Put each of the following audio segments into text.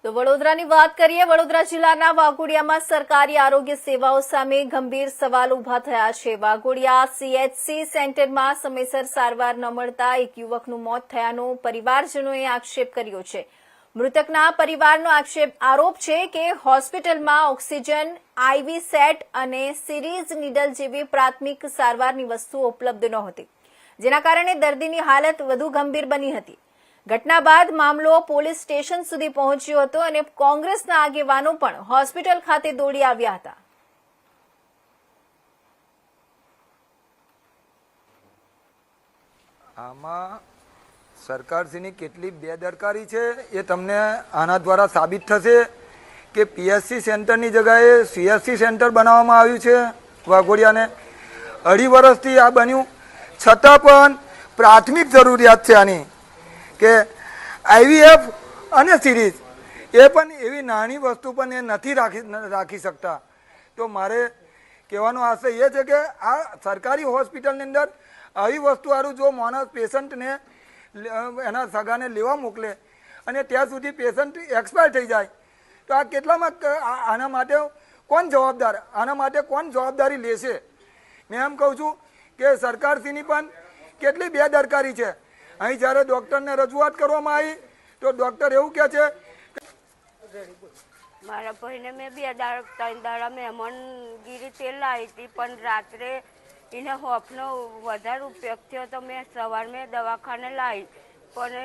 તો વડોદરાની વાત કરીએ। વડોદરા જિલ્લાના વાઘોડિયામાં સરકારી આરોગ્ય સેવાઓ સામે ગંભીર સવાલ ઉભા થયા છે। વાઘોડિયા સીએચસી સેન્ટરમાં સમયસર સારવાર ન મળતા એક યુવકનું મોત થયાનો પરિવારજનોએ આક્ષેપ કર્યો છે। મૃતકના પરિવારનો આરોપ છે કે હોસ્પિટલમાં ઓક્સિજન, આઈવી સેટ અને સિરીઝ નીડલ જેવી પ્રાથમિક સારવારની વસ્તુઓ ઉપલબ્ધ નહોતી, જેના કારણે દર્દીની હાલત વધુ ગંભીર બની હતી। ઘટના બાદ મામલો પોલીસ સ્ટેશન સુધી પહોંચ્યો હતો અને કોંગ્રેસના આગેવાનો પણ હોસ્પિટલ ખાતે દોડી આવ્યા હતા। આમાં સરકારશ્રીની કેટલી બેદરકારી છે એ તમને આના દ્વારા સાબિત થશે કે પીએચસી સેન્ટરની જગ્યાએ સીએચસી સેન્ટર બનાવવામાં આવ્યું છે વાઘોડિયાને। 2.5 વર્ષથી આ બન્યું છતાં પણ પ્રાથમિક જરૂરિયાત છે આની કે આઈવીએફ અને સિરીઝ એ પણ એવી નાની વસ્તુ પણ એ નથી રાખી શકતા। તો મારે કહેવાનો આશય એ છે કે આ સરકારી હોસ્પિટલની અંદર આવી વસ્તુવાળું જો માણસ પેશન્ટને એના સગાને લેવા મોકલે અને ત્યાં સુધી પેશન્ટ એક્સપાયર થઈ જાય તો આ કેટલામાં આના માટે કોણ જવાબદાર, આના માટે કોણ જવાબદારી લેશે? મેં એમ કહું છું કે સરકારશ્રીની પણ કેટલી બેદરકારી છે। અહીં જ્યારે ડૉક્ટરને રજૂઆત કરવામાં આવી તો ડૉક્ટર એવું કહે છે મારા ભાઈને મેં 2 દાડા મહેમાનગીરી તેલ લાવી હતી, પણ રાત્રે એને હોફનો વધારે ઉપયોગ થયો તો મેં સવારમાં દવાખાને લાવી, પણ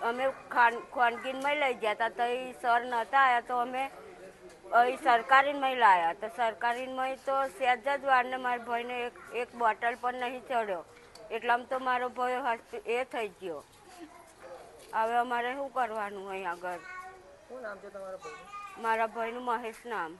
અમે ખાનગીનમાં લઈ ગયા હતા તો એ સર નહોતા આવ્યા તો અમે સરકારીમાં લાવ્યા। તો સરકારીમાં તો સહેજ જ વારને મારા ભાઈને એક બોટલ પણ નહીં ચડ્યો, એટલામાં તો મારો ભાઈ એ થઈ ગયો। હવે અમારે શું કરવાનું? અહીં આગળ શું નામ છે તમારા ભાઈનું? મારા ભાઈનું મહેશ નામ।